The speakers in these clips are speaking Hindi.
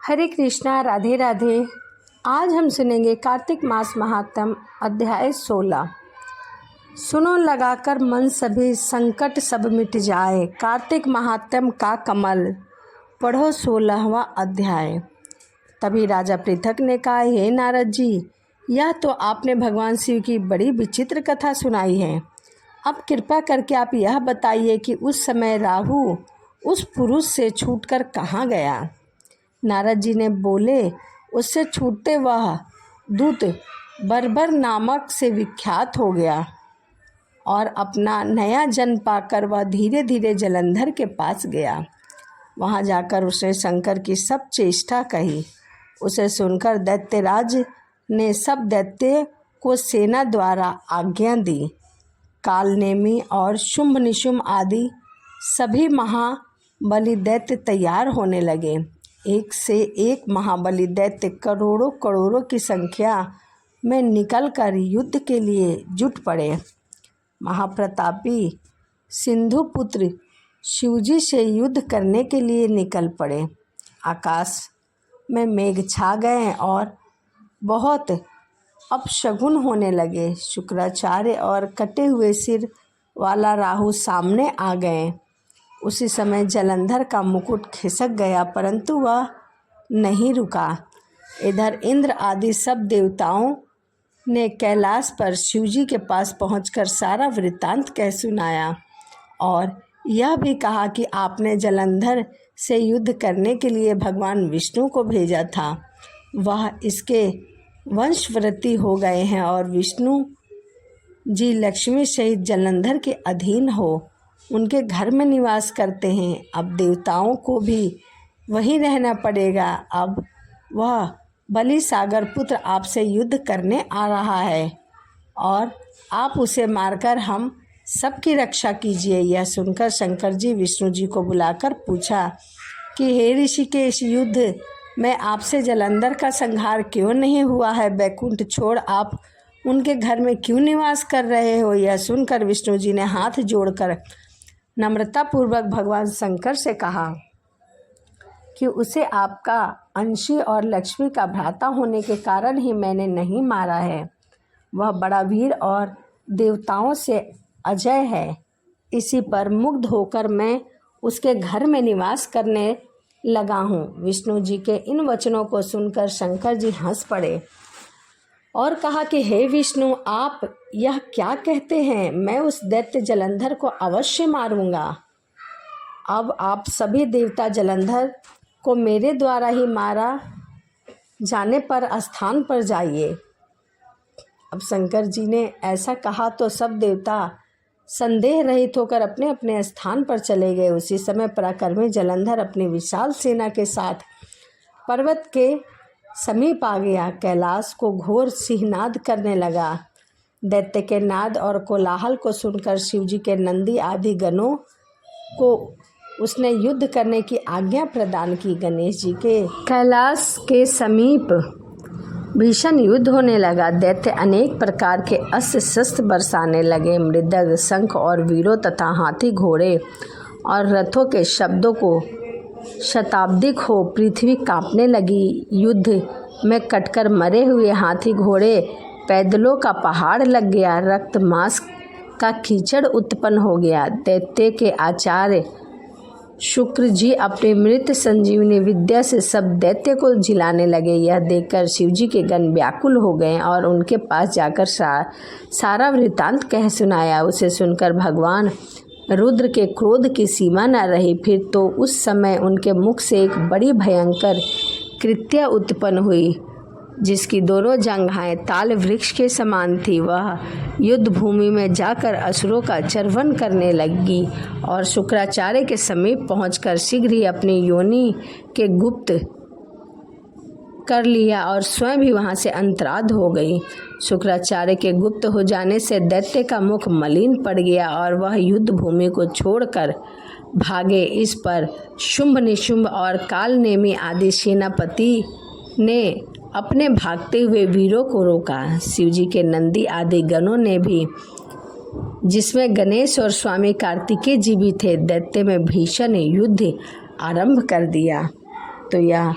हरे कृष्णा, राधे राधे। आज हम सुनेंगे कार्तिक मास महात्म अध्याय 16। सुनो लगाकर मन सभी, संकट सब मिट जाए। कार्तिक महात्म का कमल, पढ़ो 16वां अध्याय। तभी राजा पृथक ने कहा, हे नारद जी, यह तो आपने भगवान शिव की बड़ी विचित्र कथा सुनाई है। अब कृपा करके आप यह बताइए कि उस समय राहु उस पुरुष से छूटकर कहाँ गया। नारद जी ने बोले, उससे छूटते वह दूत बर्बर नामक से विख्यात हो गया और अपना नया जन्म पाकर वह धीरे धीरे जलंधर के पास गया। वहाँ जाकर उसने शंकर की सब चेष्टा कही। उसे सुनकर दैत्यराज ने सब दैत्य को सेना द्वारा आज्ञा दी। कालनेमी और शुंभ निशुंभ आदि सभी महाबली दैत्य तैयार होने लगे। एक से एक महाबली दैत्य करोड़ों करोड़ों की संख्या में निकलकर युद्ध के लिए जुट पड़े। महाप्रतापी सिंधुपुत्र शिवजी से युद्ध करने के लिए निकल पड़े। आकाश में मेघ छा गए और बहुत अपशगुन होने लगे। शुक्राचार्य और कटे हुए सिर वाला राहु सामने आ गए। उसी समय जलंधर का मुकुट खिसक गया, परंतु वह नहीं रुका। इधर इंद्र आदि सब देवताओं ने कैलाश पर शिवजी के पास पहुंचकर सारा वृत्तांत कह सुनाया और यह भी कहा कि आपने जलंधर से युद्ध करने के लिए भगवान विष्णु को भेजा था। वह इसके वंशवृत्ति हो गए हैं और विष्णु जी लक्ष्मी सहित जलंधर के अधीन हो उनके घर में निवास करते हैं। अब देवताओं को भी वहीं रहना पड़ेगा। अब वह बलि सागर पुत्र आपसे युद्ध करने आ रहा है और आप उसे मारकर हम सबकी रक्षा कीजिए। यह सुनकर शंकर जी विष्णु जी को बुलाकर पूछा कि हे ऋषिकेश, युद्ध में आपसे जलंधर का संहार क्यों नहीं हुआ है? बैकुंठ छोड़ आप उनके घर में क्यों निवास कर रहे हो? यह सुनकर विष्णु जी ने हाथ जोड़कर नम्रतापूर्वक भगवान शंकर से कहा कि उसे आपका अंशी और लक्ष्मी का भ्राता होने के कारण ही मैंने नहीं मारा है। वह बड़ा वीर और देवताओं से अजय है। इसी पर मुग्ध होकर मैं उसके घर में निवास करने लगा हूँ। विष्णु जी के इन वचनों को सुनकर शंकर जी हंस पड़े और कहा कि हे विष्णु, आप यह क्या कहते हैं? मैं उस दैत्य जलंधर को अवश्य मारूंगा। अब आप सभी देवता जलंधर को मेरे द्वारा ही मारा जाने पर स्थान पर जाइए। अब शंकर जी ने ऐसा कहा तो सब देवता संदेह रहित होकर अपने अपने स्थान पर चले गए। उसी समय पराक्रमी जलंधर अपनी विशाल सेना के साथ पर्वत के समीप आ गया। कैलाश को घोर सिंहनाद करने लगा। दैत्य के नाद और कोलाहल को सुनकर शिवजी के नंदी आदि गणों को उसने युद्ध करने की आज्ञा प्रदान की। गणेश जी के कैलाश के समीप भीषण युद्ध होने लगा। दैत्य अनेक प्रकार के अस्त्र शस्त्र बरसाने लगे। मृदंग, शंख और वीरों तथा हाथी, घोड़े और रथों के शब्दों को शताब्दिक हो पृथ्वी कांपने लगी। युद्ध में कटकर मरे हुए हाथी, घोड़े, पैदलों का पहाड़ लग गया। रक्त मांस का कीचड़ उत्पन्न हो गया। दैत्य के आचार्य शुक्र जी अपने मृत संजीवनी विद्या से सब दैत्य को जिलाने लगे। यह देखकर शिवजी के गण व्याकुल हो गए और उनके पास जाकर सारा वृत्तांत कह सुनाया। उसे सुनकर भगवान रुद्र के क्रोध की सीमा न रही। फिर तो उस समय उनके मुख से एक बड़ी भयंकर कृत्या उत्पन्न हुई, जिसकी दोनों जंघाएं ताल वृक्ष के समान थी। वह युद्ध भूमि में जाकर असुरों का चर्वण करने लगी और शुक्राचार्य के समीप पहुंचकर शीघ्र ही अपनी योनि के गुप्त कर लिया और स्वयं भी वहां से अंतराध हो गई। शुक्राचार्य के गुप्त हो जाने से दैत्य का मुख मलिन पड़ गया और वह युद्ध भूमि को छोड़कर भागे। इस पर शुंभ निशुंभ और कालनेमी आदि सेनापति ने अपने भागते हुए वीरों को रोका। शिवजी के नंदी आदि गणों ने भी, जिसमें गणेश और स्वामी कार्तिकेय जी भी थे, दैत्य में भीषण युद्ध आरंभ कर दिया। तो यह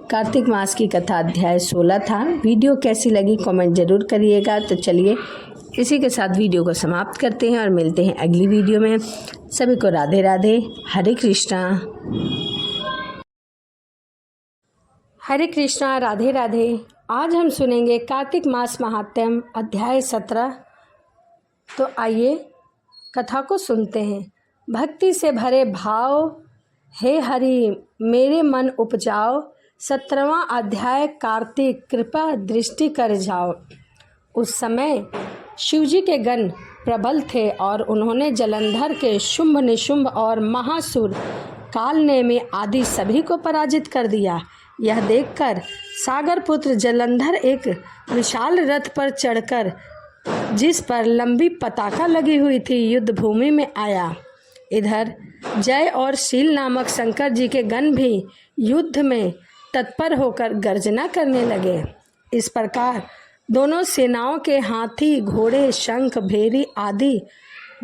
कार्तिक मास की कथा अध्याय 16 था। वीडियो कैसी लगी कमेंट ज़रूर करिएगा। तो चलिए इसी के साथ वीडियो को समाप्त करते हैं और मिलते हैं अगली वीडियो में। सभी को राधे राधे, हरे कृष्णा। हरे कृष्णा, राधे राधे। आज हम सुनेंगे कार्तिक मास महात्म्य अध्याय 17। तो आइए कथा को सुनते हैं। भक्ति से भरे भाव हे हरि मेरे मन उपजाओ। 17वां अध्याय कार्तिक कृपा दृष्टि कर जाओ। उस समय शिवजी के गण प्रबल थे और उन्होंने जलंधर के शुंभ निशुंभ और महासुर कालनेमी आदि सभी को पराजित कर दिया। यह देखकर सागर पुत्र जलंधर एक विशाल रथ पर चढ़कर, जिस पर लंबी पताका लगी हुई थी, युद्ध भूमि में आया। इधर जय और शील नामक शंकर जी के गण भी युद्ध में तत्पर होकर गर्जना करने लगे। इस प्रकार दोनों सेनाओं के हाथी, घोड़े, शंख, भेरी आदि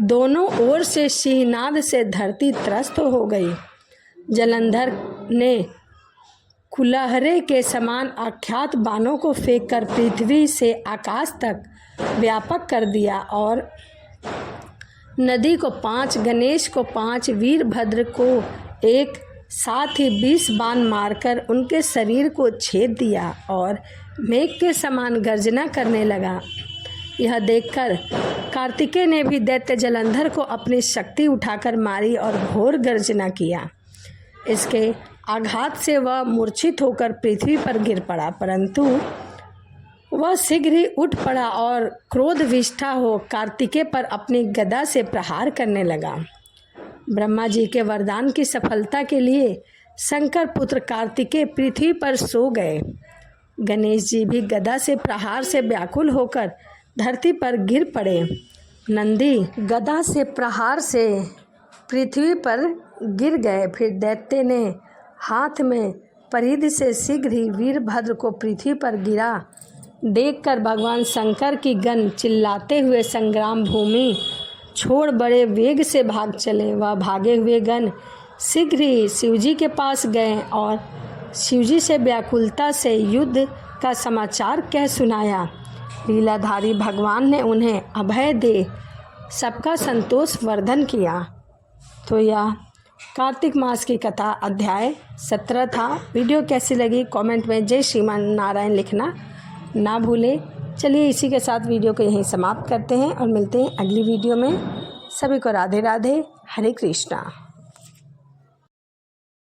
दोनों ओर से सिंहनाद से धरती त्रस्त हो गई। जलंधर ने कुलहरे के समान आख्यात बाणों को फेंककर पृथ्वी से आकाश तक व्यापक कर दिया और नदी को 5, गणेश को 5, वीरभद्र को एक, साथ ही 20 बाण मारकर उनके शरीर को छेद दिया और मेघ के समान गर्जना करने लगा। यह देखकर कार्तिकेय ने भी दैत्य जलंधर को अपनी शक्ति उठाकर मारी और घोर गर्जना किया। इसके आघात से वह मूर्छित होकर पृथ्वी पर गिर पड़ा, परंतु वह शीघ्र ही उठ पड़ा और क्रोध विष्ठा हो कार्तिकेय पर अपनी गदा से प्रहार करने लगा। ब्रह्मा जी के वरदान की सफलता के लिए शंकर पुत्र कार्तिकेय पृथ्वी पर सो गए। गणेश जी भी गदा से प्रहार से व्याकुल होकर धरती पर गिर पड़े। नंदी गदा से प्रहार से पृथ्वी पर गिर गए। फिर दैत्य ने हाथ में परिधि से शीघ्र ही वीरभद्र को पृथ्वी पर गिरा देखकर भगवान शंकर की गण चिल्लाते हुए संग्राम भूमि छोड़ बड़े वेग से भाग चले। वह भागे हुए गण शीघ्र ही शिवजी के पास गए और शिवजी से व्याकुलता से युद्ध का समाचार कह सुनाया। लीलाधारी भगवान ने उन्हें अभय दे सबका संतोष वर्धन किया। तो यह कार्तिक मास की कथा अध्याय 17 था। वीडियो कैसी लगी कमेंट में जय श्रीमान नारायण लिखना ना भूलें। चलिए इसी के साथ वीडियो को यहीं समाप्त करते हैं और मिलते हैं अगली वीडियो में। सभी को राधे राधे, हरे कृष्णा।